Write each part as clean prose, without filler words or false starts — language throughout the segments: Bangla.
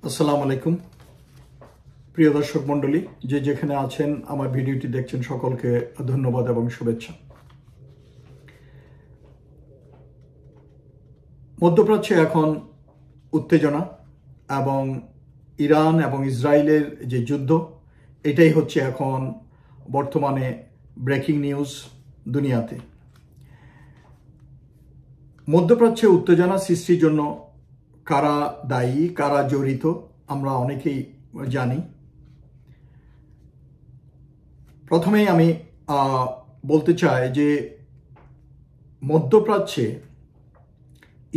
আসসালামু আলাইকুম প্রিয় দর্শক মণ্ডলী, যে যেখানে আছেন আমার ভিডিওটি দেখছেন সকলকে ধন্যবাদ এবং শুভেচ্ছা। মধ্যপ্রাচ্যে এখন উত্তেজনা এবং ইরান এবং ইসরায়েলের যে যুদ্ধ, এটাই হচ্ছে এখন বর্তমানে ব্রেকিং নিউজ দুনিয়াতে। মধ্যপ্রাচ্যে উত্তেজনা সৃষ্টির জন্য কারা দায়ী, কারা জড়িত, আমরা অনেকেই জানি। প্রথমেই আমি বলতে চাই যে মধ্যপ্রাচ্যে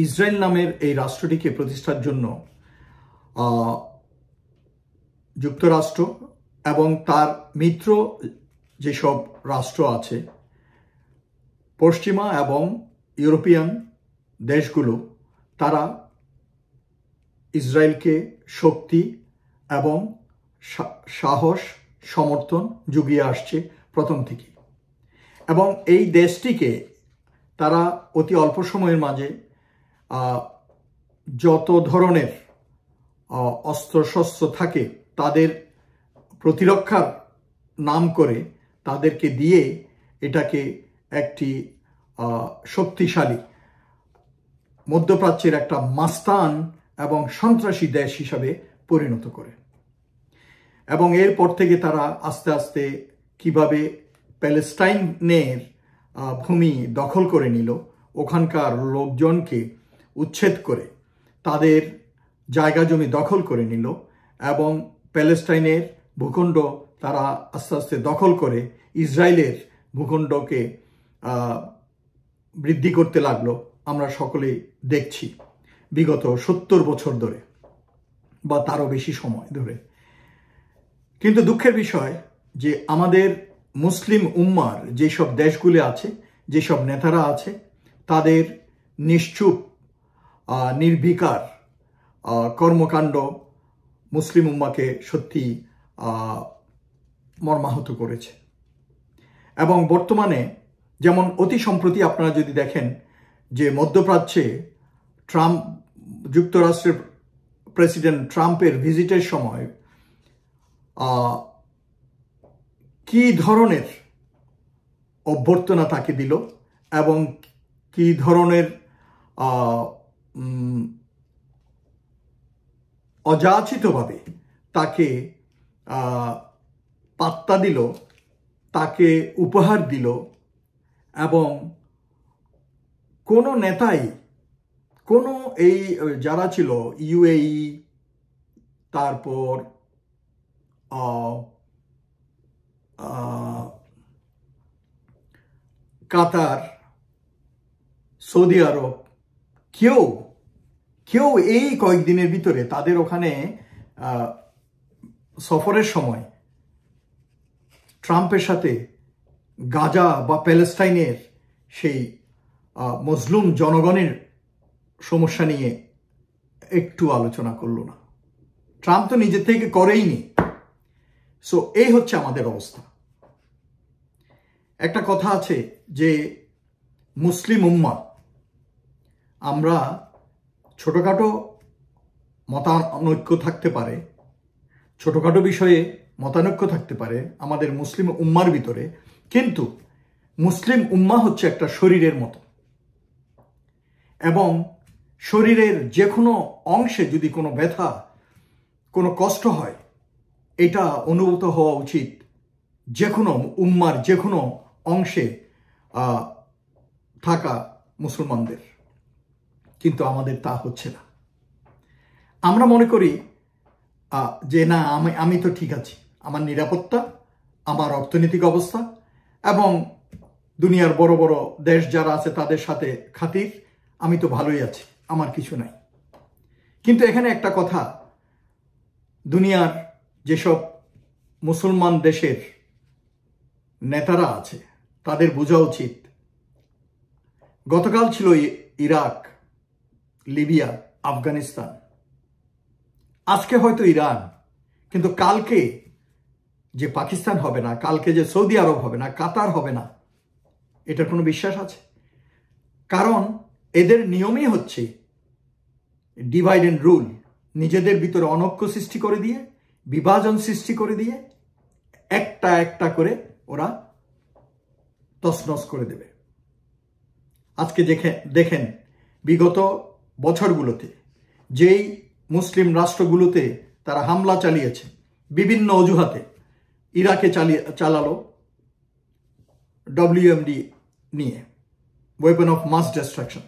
ইসরায়েল নামের এই রাষ্ট্রটিকে প্রতিষ্ঠার জন্য যুক্তরাষ্ট্র এবং তার মিত্র যেসব রাষ্ট্র আছে, পশ্চিমা এবং ইউরোপিয়ান দেশগুলো, তারা ইসরায়েলকে শক্তি এবং সাহস সমর্থন জুগিয়ে আসছে প্রথম থেকে। এবং এই দেশটিকে তারা অতি অল্প সময়ের মাঝে যত ধরনের অস্ত্রশস্ত্র থাকে তাদের প্রতিরক্ষার নাম করে তাদেরকে দিয়ে এটাকে একটি শক্তিশালী মধ্যপ্রাচ্যের একটা মাস্তান এবং সন্ত্রাসী দেশ হিসাবে পরিণত করে। এবং এরপর থেকে তারা আস্তে আস্তে কিভাবে প্যালেস্টাইনের ভূমি দখল করে নিল, ওখানকার লোকজনকে উচ্ছেদ করে তাদের জায়গা জমি দখল করে নিল এবং প্যালেস্টাইনের ভূখণ্ড তারা আস্তে আস্তে দখল করে ইসরায়েলের ভূখণ্ডকে বৃদ্ধি করতে লাগলো। আমরা সকলেই দেখছি বিগত 70 বছর ধরে বা তারও বেশি সময় ধরে। কিন্তু দুঃখের বিষয় যে আমাদের মুসলিম উম্মার যেসব দেশগুলি আছে, যেসব নেতারা আছে, তাদের নিশ্চুপ নির্বিকার কর্মকাণ্ড মুসলিম উম্মাকে সত্যি মর্মাহত করেছে। এবং বর্তমানে যেমন অতি সম্প্রতি আপনারা যদি দেখেন যে মধ্যপ্রাচ্যে যুক্তরাষ্ট্রের প্রেসিডেন্ট ট্রাম্পের ভিজিটের সময় কি ধরনের অভ্যর্থনা তাকে দিল এবং কি ধরনের অযাচিতভাবে তাকে পাত্তা দিল, তাকে উপহার দিল। এবং কোনো নেতাই, কোনো এই যারা ছিল ইউএই, তারপর কাতার, সৌদি আরব, কেউ এই কয়েকদিনের ভিতরে তাদের ওখানে সফরের সময় ট্রাম্পের সাথে গাজা বা প্যালেস্টাইনের সেই মজলুম জনগণের সমস্যা নিয়ে একটু আলোচনা করলো না। ট্রাম্প তো নিজের থেকে করেইনি। সো এই হচ্ছে আমাদের অবস্থা। একটা কথা আছে যে মুসলিম উম্মা, আমরা ছোটখাটো মতানৈক্য থাকতে পারে, ছোটখাটো বিষয়ে মতানৈক্য থাকতে পারে আমাদের মুসলিম উম্মার ভিতরে, কিন্তু মুসলিম উম্মা হচ্ছে একটা শরীরের মতো। এবং শরীরের যে কোনো অংশে যদি কোনো ব্যথা, কোনো কষ্ট হয়, এটা অনুভূত হওয়া উচিত যে কোনো উম্মার যে কোনো অংশে থাকা মুসলমানদের। কিন্তু আমাদের তা হচ্ছে না। আমরা মনে করি যে না, আমি তো ঠিক আছি, আমার নিরাপত্তা, আমার অর্থনৈতিক অবস্থা এবং দুনিয়ার বড় বড় দেশ যারা আছে তাদের সাথে খাতির, আমি তো ভালোই আছি, আমার কিছু নাই। কিন্তু এখানে একটা কথা, দুনিয়ার যেসব মুসলমান দেশের নেতারা আছে তাদের বোঝা উচিত, গতকাল ছিল ইরাক, লিবিয়া, আফগানিস্তান, আজকে হয়তো ইরান, কিন্তু কালকে যে পাকিস্তান হবে না, কালকে যে সৌদি আরব হবে না, কাতার হবে না, এটার কোনো বিশ্বাস আছে? কারণ এদের নিয়মই হচ্ছে ডিভাইড অ্যান্ড রুল, নিজেদের ভিতরে অনৈক্য সৃষ্টি করে দিয়ে, বিভাজন সৃষ্টি করে দিয়ে একটা একটা করে ওরা তছনছ করে দেবে। আজকে দেখেন বিগত বছরগুলোতে যেই মুসলিম রাষ্ট্রগুলোতে তারা হামলা চালিয়েছে বিভিন্ন অজুহাতে, ইরাকে চালালো WMD নিয়ে, ওয়েপন অফ মাস ডিস্ট্রাকশন,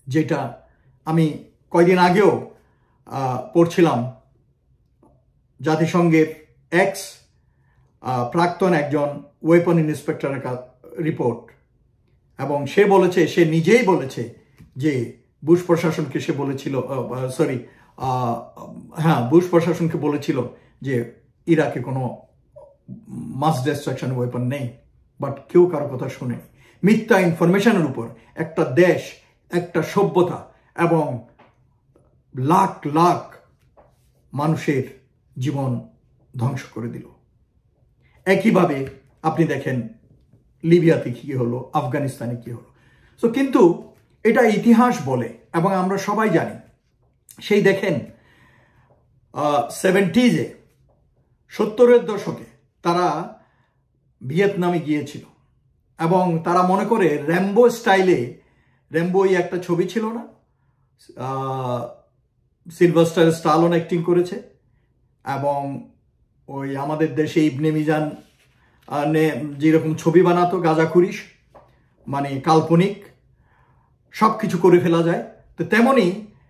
যেটা আমি কয়দিন আগেও পড়ছিলাম জাতিসংঘের প্রাক্তন একজন ওয়েপন ইন্সপেক্টরের রিপোর্ট, এবং সে নিজেই বলেছে যে বুশ প্রশাসনকে বুশ প্রশাসনকে বলেছিল যে ইরাকে কোনো মাস ডিস্ট্রাকশন ওয়েপন নেই, বাট কেউ কারো কথা শুনে মিথ্যা ইনফরমেশনের উপর একটা দেশ, একটা সভ্যতা এবং লাখ লাখ মানুষের জীবন ধ্বংস করে দিল। একইভাবে আপনি দেখেন লিবিয়াতে কি হলো, আফগানিস্তানে কি হলো। সো কিন্তু এটা ইতিহাস বলে, এবং আমরা সবাই জানি, সেই দেখেন 70s-এ 70-এর দশকে তারা ভিয়েতনামে গিয়েছিল, এবং তারা মনে করে র্যাম্বো স্টাইলে, র্যাম্বোই একটা ছবি ছিল না, সিলভাস্টার স্টালোন অ্যাক্টিং করেছে, এবং ওই আমাদের দেশে ইবনে মিজান যেরকম ছবি বানাতো গাঁজাখুরিশ, মানে কাল্পনিক, সব কিছু করে ফেলা যায়, তো তেমনি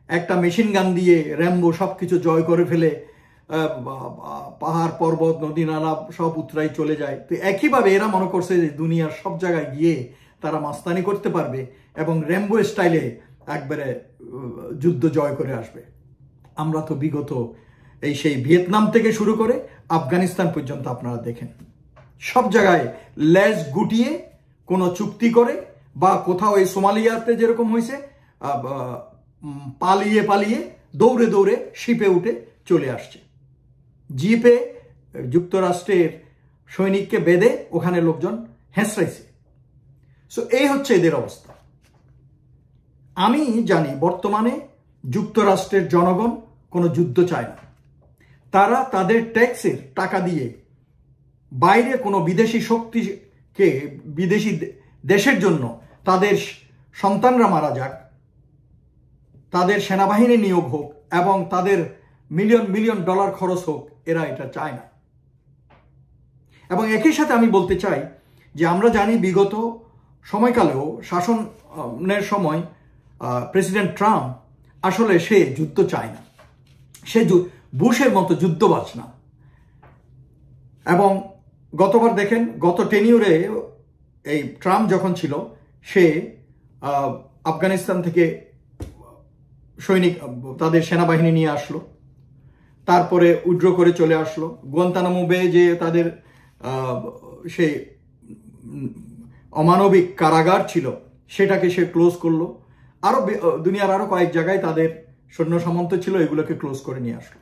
একটা মেশিন গান দিয়ে র্যাম্বো সব কিছু জয় করে ফেলে, পাহাড় পর্বত নদী নালা সব উতরাই চলে যায়। তো একইভাবে এরা মনে করছে যে দুনিয়ার সব জায়গায় গিয়ে তারা মাস্তানি করতে পারবে এবং র্যাম্বো স্টাইলে একবারে যুদ্ধ জয় করে আসবে। আমরা তো বিগত সেই ভিয়েতনাম থেকে শুরু করে আফগানিস্তান পর্যন্ত আপনারা দেখেন, সব জায়গায় লেজ গুটিয়ে কোনো চুক্তি করে, বা কোথাও এই সোমালিয়াতে যেরকম হয়েছে পালিয়ে পালিয়ে দৌড়ে দৌড়ে শিপে উঠে চলে আসছে, জিপে যুক্তরাষ্ট্রের সৈনিককে বেঁধে ওখানে লোকজন হেঁচড়াইছে। সো এই হচ্ছে এদের অবস্থা। আমি জানি বর্তমানে যুক্তরাষ্ট্রের জনগণ কোনো যুদ্ধ চায় না, তারা তাদের ট্যাক্সের টাকা দিয়ে বাইরে কোনো বিদেশি শক্তিকে, বিদেশি দেশের জন্য তাদের সন্তানরা মারা যাক, তাদের সেনাবাহিনী নিয়োগ হোক এবং তাদের মিলিয়ন মিলিয়ন ডলার খরচ হোক, এরা এটা চায় না। এবং একই সাথে আমি বলতে চাই যে আমরা জানি বিগত সময়কালেও শাসনের সময় প্রেসিডেন্ট ট্রাম্প আসলে সে যুদ্ধ চায় না, সে বুশের মতো যুদ্ধবাজ না। এবং গতবার দেখেন, গত টেনিউরে এই ট্রাম্প যখন ছিল, সে আফগানিস্তান থেকে সৈনিক, তাদের সেনাবাহিনী নিয়ে আসলো, তারপরে উইথড্র করে চলে আসলো। গুয়ান্তানামো বে যে তাদের সেই অমানবিক কারাগার ছিল, সেটাকে সে ক্লোজ করলো। আরো দুনিয়ার আরো কয়েক জায়গায় তাদের সৈন্য সামন্ত ছিল, এগুলোকে ক্লোজ করে নিয়ে আসলো।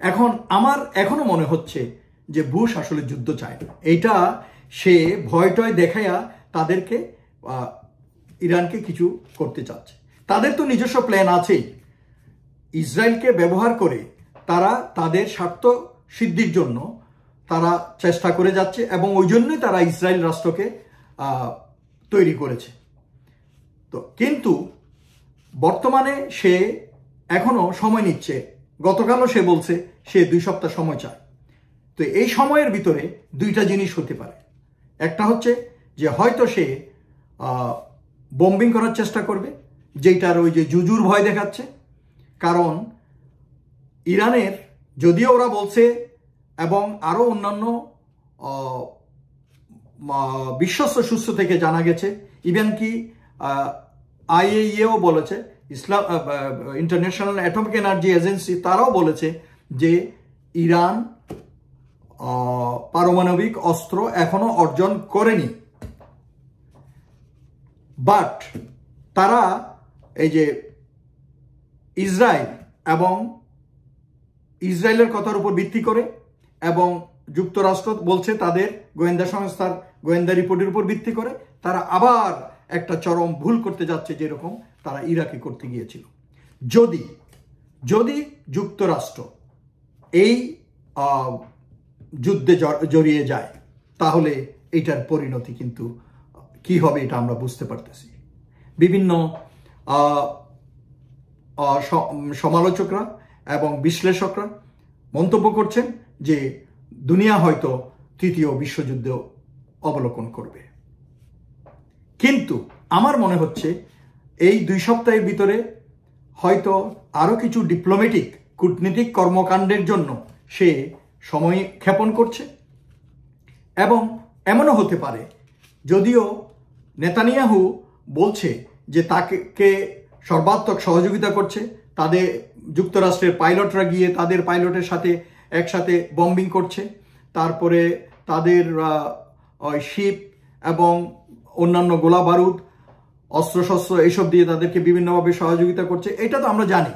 এখন আমার এখনো মনে হচ্ছে যে বুশ আসলে যুদ্ধ চায় না, এইটা সে ভয় টয় দেখাইয়া তাদেরকে, ইরানকে কিছু করতে চাচ্ছে। তাদের তো নিজস্ব প্ল্যান আছেই, ইসরায়েলকে ব্যবহার করে তারা তাদের স্বার্থ সিদ্ধির জন্য তারা চেষ্টা করে যাচ্ছে, এবং ওই জন্যই তারা ইসরায়েল রাষ্ট্রকে তৈরি করেছে। তো কিন্তু বর্তমানে সে এখনো সময় নিচ্ছে, গতকালও সে বলছে সে 2 সপ্তাহ সময় চায়। তো এই সময়ের ভিতরে দুইটা জিনিস হতে পারে, একটা হচ্ছে যে হয়তো সে বোম্বিং করার চেষ্টা করবে, যেটার ওই যে জুজুর ভয় দেখাচ্ছে, কারণ ইরানের, যদিও ওরা বলছে এবং আরো অন্যান্য বিশ্বস্ত সূত্র থেকে জানা গেছে, ইভেন কি IAEA বলেছে, ইন্টারন্যাশনাল অ্যাটমিক এনার্জি এজেন্সি, তারাও বলেছে যে ইরান পারমাণবিক অস্ত্র এখনো অর্জন করেনি। বাট তারা এই যে ইসরায়েল এবং ইসরায়েলের কথার উপর ভিত্তি করে, এবং যুক্তরাষ্ট্র বলছে তাদের গোয়েন্দা সংস্থার গোয়েন্দা রিপোর্টের উপর ভিত্তি করে, তারা আবার একটা চরম ভুল করতে যাচ্ছে, যেরকম তারা ইরাকে করতে গিয়েছিল। যদি যুক্তরাষ্ট্র এই যুদ্ধে জড়িয়ে যায় তাহলে এটার পরিণতি কিন্তু কি হবে এটা আমরা বুঝতে পারতেছি। বিভিন্ন সমালোচকরা এবং বিশ্লেষকরা মন্তব্য করছেন যে দুনিয়া হয়তো তৃতীয় বিশ্বযুদ্ধ অবলোকন করবে। কিন্তু আমার মনে হচ্ছে এই 2 সপ্তাহের ভিতরে হয়তো আরো কিছু ডিপ্লোম্যাটিক কূটনীতিক কর্মকাণ্ডের জন্য সে সময় ক্ষেপণ করছে। এবং এমনও হতে পারে, যদিও নেতানিয়াহু বলছে যে তাকে সর্বাত্মক সহযোগিতা করছে, তাদের যুক্তরাষ্ট্রের পাইলটরা গিয়ে তাদের পাইলটের সাথে একসাথে বম্বিং করছে, তারপরে তাদের শিপ এবং অন্যান্য গোলা বারুদ অস্ত্রশস্ত্র এইসব দিয়ে তাদেরকে বিভিন্নভাবে সহযোগিতা করছে, এটা তো আমরা জানি।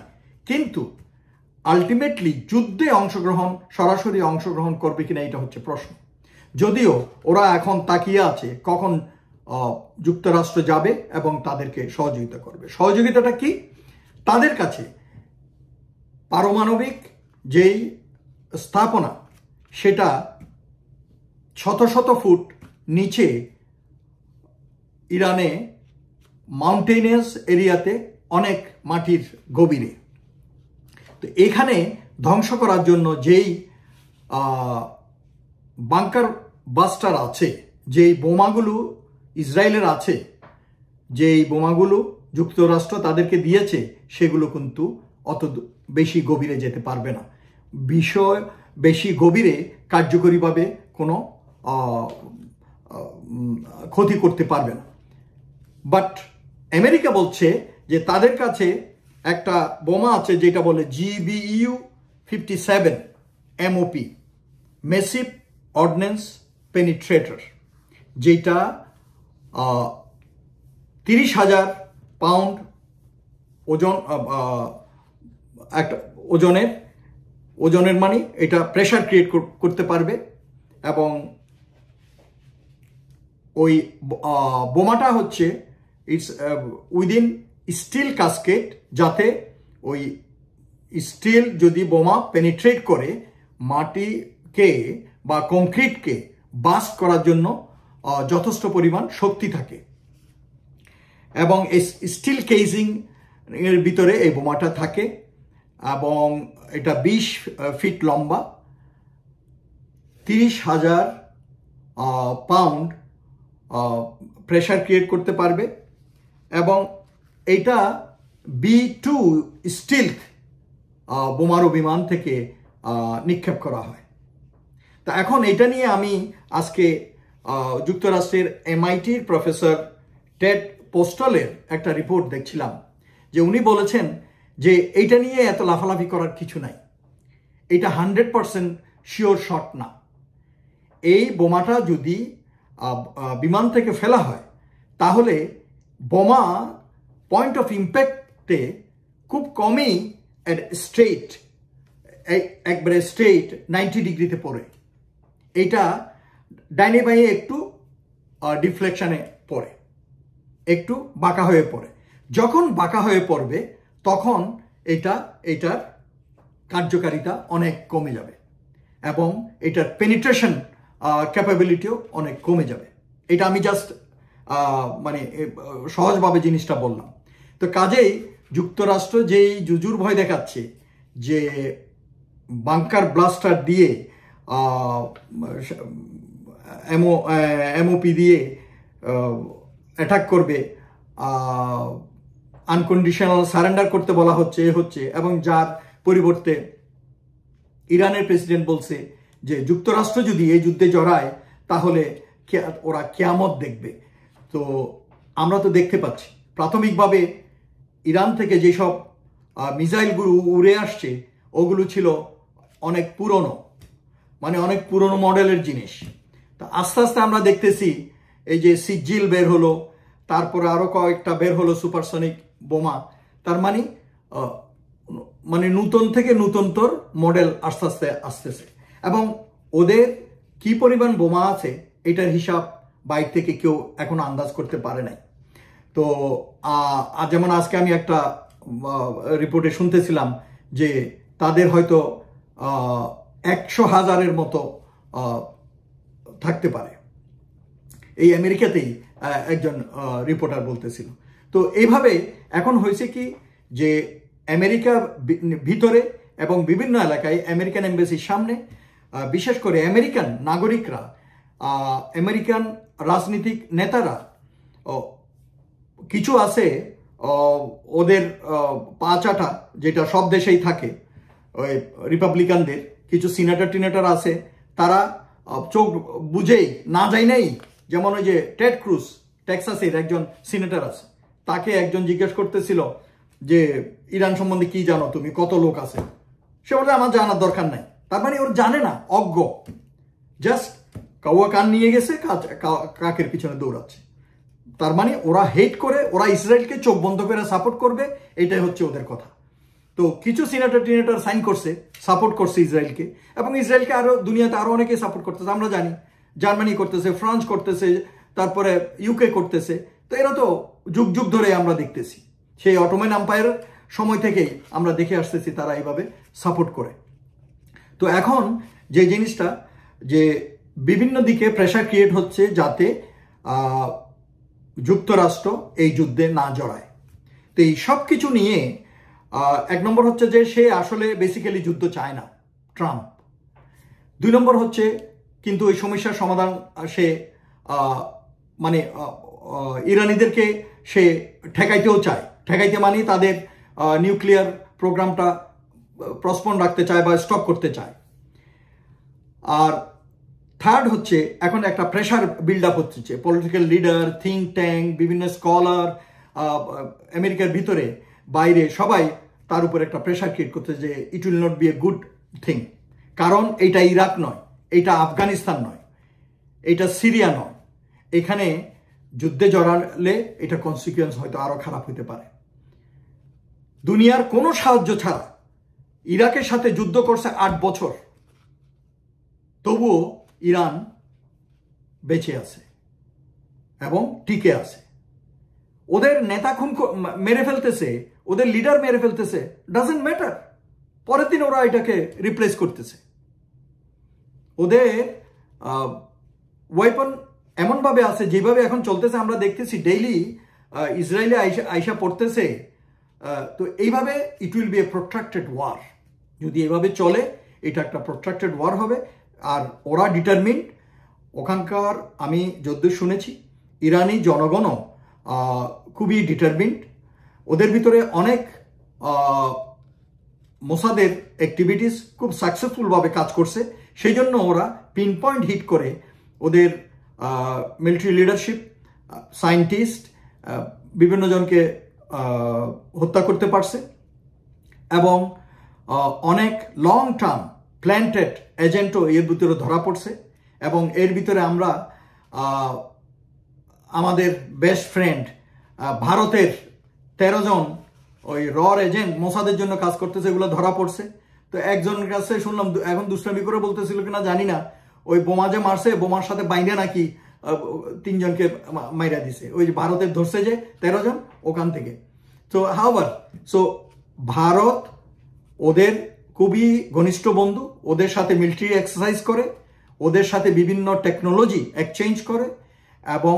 কিন্তু আলটিমেটলি যুদ্ধে অংশগ্রহণ, সরাসরি অংশগ্রহণ করবে কিনা এটা হচ্ছে প্রশ্ন। যদিও ওরা এখন তাকিয়ে আছে কখন যুক্তরাষ্ট্র যাবে এবং তাদেরকে সহযোগিতা করবে। সহযোগিতাটা কি? তাদের কাছে পারমাণবিক যেই স্থাপনা সেটা শত শত ফুট নিচে ইরানে মাউন্টেনিয়াস এরিয়াতে অনেক মাটির গভীরে। তো এখানে ধ্বংস করার জন্য যেই বাংকার বাস্টার আছে, যেই বোমাগুলো ইসরায়েলের আছে, যেই বোমাগুলো যুক্তরাষ্ট্র তাদেরকে দিয়েছে, সেগুলো কিন্তু অত বেশি গভীরে যেতে পারবে না। বেশি গভীরে কার্যকরীভাবে কোনো ক্ষতি করতে পারবে না। বাট আমেরিকা বলছে যে তাদের কাছে একটা বোমা আছে যেটা বলে GBU-57 MOP, massive ordinance penetrator, যেটা 30,000 পাউন্ড ওজন, একটা ওজনের মানে এটা প্রেশার ক্রিয়েট করতে পারবে। এবং ওই বোমাটা হচ্ছে ইটস উইদিন স্টিল কাস্কেট, যাতে ওই স্টিল যদি বোমা পেনিট্রেট করে মাটিকে বা কংক্রিটকে বাস্ট করার জন্য যথেষ্ট পরিমাণ শক্তি থাকে। এবং স্টিল কেজিং এর ভিতরে এই বোমাটা থাকে এবং এটা 20 ফিট লম্বা, 30,000 পাউন্ড প্রেশার ক্রিয়েট করতে পারবে। এবং এটা B-2 স্টিলথ বোমারু বিমান থেকে নিক্ষেপ করা হয়। তা এখন এটা নিয়ে আমি আজকে যুক্তরাষ্ট্রের MIT-র প্রফেসর টেড পোস্টলের একটা রিপোর্ট দেখছিলাম, যে উনি বলেছেন যে এইটা নিয়ে এত লাফালাফি করার কিছু নাই, এটা 100% শিওর শট না। এই বোমাটা যদি বিমান থেকে ফেলা হয় তাহলে বোমা পয়েন্ট অফ ইম্প্যাক্টে খুব কমই একবারে স্ট্রেট 90 ডিগ্রিতে পড়ে। এটা ডাইনে বাইরে একটু ডিফ্লেকশনে পড়ে, একটু বাঁকা হয়ে পড়ে। যখন বাঁকা হয়ে পড়বে তখন এটার কার্যকারিতা অনেক কমে যাবে এবং এটার পেনিট্রেশন ক্যাপাবিলিটিও অনেক কমে যাবে। এটা আমি জাস্ট মানে সহজভাবে জিনিসটা বললাম। তো কাজেই যুক্তরাষ্ট্র যেই জুজুর ভয় দেখাচ্ছে যে বাংকার ব্লাস্টার দিয়ে MOP দিয়ে অ্যাটাক করবে, আনকন্ডিশনাল সারেন্ডার করতে বলা হচ্ছে এবং যার পরিবর্তে ইরানের প্রেসিডেন্ট বলছে যে যুক্তরাষ্ট্র যদি এই যুদ্ধে জড়ায় তাহলে ওরা কিয়ামত দেখবে। তো আমরা তো দেখতে পাচ্ছি প্রাথমিকভাবে ইরান থেকে যেসব মিসাইলগুলো উড়ে আসছে ওগুলো ছিল অনেক পুরনো মডেলের জিনিস। তা আস্তে আস্তে আমরা দেখতেছি এই যে সিজিল বের হলো, তারপরে আরো কয়েকটা বের হলো সুপারসনিক বোমা। তার মানে নূতন থেকে নূতনতর মডেল আস্তে আস্তে আসতেছে এবং ওদের কি পরিমাণ বোমা আছে এটার হিসাব বাইরে থেকে কেউ এখন আন্দাজ করতে পারে নাই। তো যেমন আজকে আমি একটা রিপোর্টে শুনতেছিলাম যে তাদের হয়তো 100,000-এর মতো থাকতে পারে। এই আমেরিকাতেই একজন রিপোর্টার বলতেছিল। তো এইভাবে এখন হয়েছে কি যে আমেরিকা ভিতরে এবং বিভিন্ন এলাকায় আমেরিকান এমবাসির সামনে বিশেষ করে আমেরিকান নাগরিকরা, আমেরিকান রাজনৈতিক নেতারা, কিছু আছে ওদের পাঁচাটা যেটা সব দেশেই থাকে, ওই রিপাবলিকানদের কিছু সিনেটর আছে, তারা চোখ বুঝেই না যায় নাই, যেমন ওই যে টেড ক্রুজ টেক্সাসের একজন সিনেটর আছে, তাকে একজন জিজ্ঞেস করতেছিল যে ইরান সম্বন্ধে কি জানো তুমি, কত লোক আছে? সে বলে আমার জানার দরকার নাই। তার মানে ওর জানে না, অজ্ঞ, জাস্ট কাউয়া কান নিয়ে গেছে, কাকের পিছনে দৌড়াচ্ছে। তার মানে ওরা হেট করে, ওরা ইসরায়েলকে চোখ বন্ধ করে সাপোর্ট করবে, এটাই হচ্ছে ওদের কথা। তো কিছু সিনেটর সাইন করছে, সাপোর্ট করছে ইসরায়েলকে, এবং ইসরায়েলকে আরো দুনিয়াতে আরো অনেকে সাপোর্ট করতেছে। আমরা জানি জার্মানি করতেছে, ফ্রান্স করতেছে, তারপরে ইউকে করতেছে। তো এরা তো যুগ যুগ ধরে আমরা দেখতেছি, সেই অটোমান এম্পায়ারের সময় থেকেই আমরা দেখে আসতেছি তারা এইভাবে সাপোর্ট করে। তো এখন যে জিনিসটা, যে বিভিন্ন দিকে প্রেশার ক্রিয়েট হচ্ছে যাতে যুক্তরাষ্ট্র এই যুদ্ধে না জড়ায়। তো এই সব কিছু নিয়ে এক নম্বর হচ্ছে যে সে আসলে বেসিক্যালি যুদ্ধ চায় না, ট্রাম্প। দুই নম্বর হচ্ছে কিন্তু ওই সমস্যার সমাধান সে মানে ইরানিদেরকে সে ঠেকাইতেও চায়। ঠেকাইতে মানে তাদের নিউক্লিয়ার প্রোগ্রামটা প্রসপন্ড রাখতে চায় বা স্টপ করতে চায়। আর থার্ড হচ্ছে এখন একটা প্রেশার বিল্ড আপ হচ্ছে, পলিটিক্যাল লিডার, থিঙ্ক ট্যাঙ্ক, বিভিন্ন স্কলার আমেরিকার ভিতরে বাইরে সবাই তার উপর একটা প্রেশার ক্রিয়েট করতে যে it will not be a good thing. কারণ এইটা ইরাক নয়, এইটা আফগানিস্তান নয়, এইটা সিরিয়া নয়। এখানে যুদ্ধে জড়ালে এটা কনসিকুয়েন্স হয়তো আরো খারাপ হতে পারে। দুনিয়ার কোনো সাহায্য ছাড়া ইরাকের সাথে যুদ্ধ করছে 8 বছর, তবুও ইরান বেঁচে আছে এবং টিকে আছে। ওদের নেতা খুন মেরে ফেলতেছে, ওদের লিডার মেরে ফেলতেছে, ডাজন্ট ম্যাটার, পরের দিন ওরা এটাকে রিপ্লেস করতেছে। ওদের ওয়েপন এমনভাবে আছে, যেভাবে এখন চলতেছে আমরা দেখতেছি ডেইলি ইসরায়েলে আইসা পড়তেছে। তো এইভাবে it will be a protracted war. যদি এভাবে চলে এটা একটা প্রট্রাক্টেড ওয়ার হবে। আর ওরা ডিটারমিন্ড, ওখানকার আমি যদ্দূর শুনেছি ইরানি জনগণও খুবই ডিটারমিন্ড। ওদের ভিতরে অনেক মোসাদের অ্যাক্টিভিটিস খুব সাকসেসফুলভাবে কাজ করছে, সেই জন্য ওরা পিন পয়েন্ট হিট করে ওদের মিলিটারি লিডারশিপ, সায়েন্টিস্ট, বিভিন্ন জনকে হত্যা করতে পারছে এবং অনেক লং টার্ম প্ল্যান্টেড এজেন্টও এর ভিতরে ধরা পড়ছে। এবং এর ভিতরে আমরা আমাদের বেস্ট ফ্রেন্ড ভারতের 13 জন ওই এজেন্ট মোসাদের জন্য কাজ করতেছে, এগুলো ধরা পড়ছে। তো একজনের কাছে শুনলাম এখন দুষ্টামি করে বলতেছিল কিনা জানি না, ওই বোমা যে মারছে, বোমার সাথে বাইন্দা নাকি 3 জনকে মাইরা দিছে। ওই যে ভারতের ধরছে যে 13 জন ওখান থেকে। তো হাওয়ার ভারত ওদের খুবই ঘনিষ্ঠ বন্ধু, ওদের সাথে মিলিটারি এক্সারসাইজ করে, ওদের সাথে বিভিন্ন টেকনোলজি এক্সচেঞ্জ করে এবং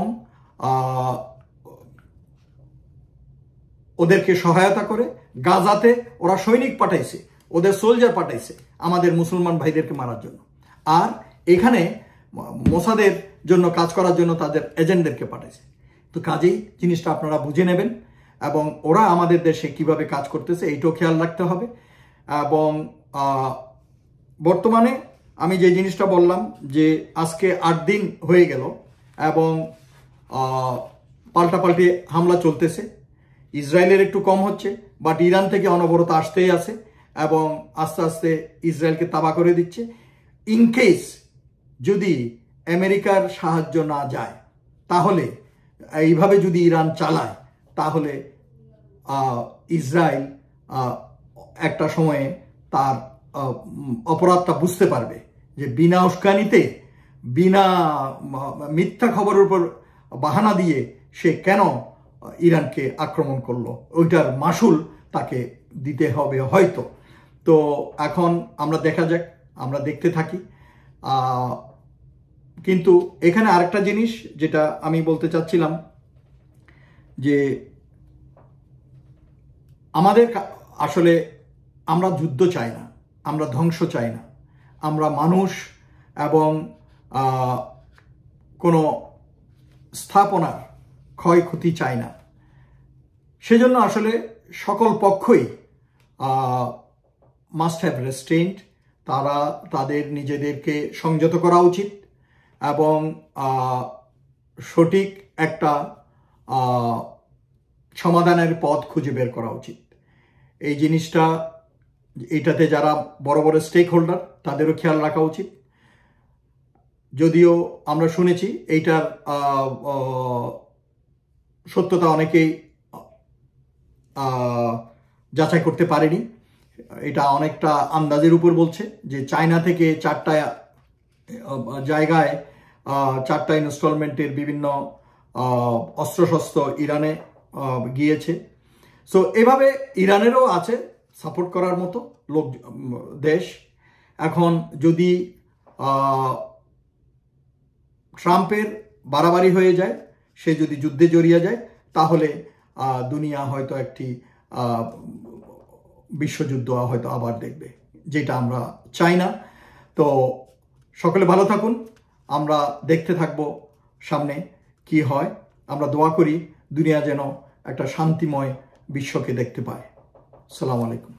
ওদেরকে সহায়তা করে। গাজাতে ওরা সৈনিক পাঠাইছে, ওদের সোলজার পাঠাইছে আমাদের মুসলমান ভাইদেরকে মারার জন্য। আর এখানে মোসাদের জন্য কাজ করার জন্য তাদের এজেন্টদেরকে পাঠাইছে। তো কাজেই জিনিসটা আপনারা বুঝে নেবেন এবং ওরা আমাদের দেশে কিভাবে কাজ করতেছে এইটাও খেয়াল রাখতে হবে। এবং বর্তমানে আমি যে জিনিসটা বললাম যে আজকে 8 দিন হয়ে গেল এবং পাল্টাপাল্টি হামলা চলতেছে। ইসরায়েলের একটু কম হচ্ছে, বাট ইরান থেকে অনবরত আসতেই আছে এবং আস্তে আস্তে ইসরায়েলকে তাবা করে দিচ্ছে। ইনকেস যদি আমেরিকার সাহায্য না যায়, তাহলে এইভাবে যদি ইরান চালায়, তাহলে ইসরায়েল একটা সময়ে তার অপরাধটা বুঝতে পারবে যে বিনা উস্কানিতে, বিনা মিথ্যা খবরের উপর বাহানা দিয়ে সে কেন ইরানকে আক্রমণ করলো, ওইটার মাসুল তাকে দিতে হবে হয়তো। তো এখন আমরা দেখা যাক, আমরা দেখতে থাকি। কিন্তু এখানে আরেকটা জিনিস যেটা আমি বলতে চাচ্ছিলাম, যে আমাদের আসলে আমরা যুদ্ধ চাই না, আমরা ধ্বংস চাই না, আমরা মানুষ এবং কোনো স্থাপনার ক্ষয়ক্ষতি চাই না। সেজন্য আসলে সকল পক্ষই মাস্ট হ্যাভ রেস্ট্রেন্ট, তারা তাদের নিজেদেরকে সংযত করা উচিত এবং সঠিক একটা সমাধানের পথ খুঁজে বের করা উচিত। এই জিনিসটা, এটাতে যারা বড় বড় স্টেক হোল্ডার তাদেরও খেয়াল রাখা উচিত। যদিও আমরা শুনেছি এইটার সত্যতা অনেকেই যাচাই করতে পারেনি, এটা অনেকটা আন্দাজের উপর বলছে যে চায়না থেকে 4টা জায়গায় 4টা ইনস্টলমেন্টের বিভিন্ন অস্ত্রশস্ত্র ইরানে গিয়েছে। সো এভাবে ইরানেরও আছে সাপোর্ট করার মতো দেশ। এখন যদি ট্রাম্পের বাড়াবাড়ি হয়ে যায়, সে যদি যুদ্ধে জড়িয়ে যায়, তাহলে দুনিয়া হয়তো একটি বিশ্বযুদ্ধ হয়তো আবার দেখবে, যেটা আমরা চাই না। তো সকলে ভালো থাকুন, আমরা দেখতে থাকব সামনে কি হয়। আমরা দোয়া করি দুনিয়া যেন একটা শান্তিময় বিশ্বকে দেখতে পায়। আসসালামু আলাইকুম।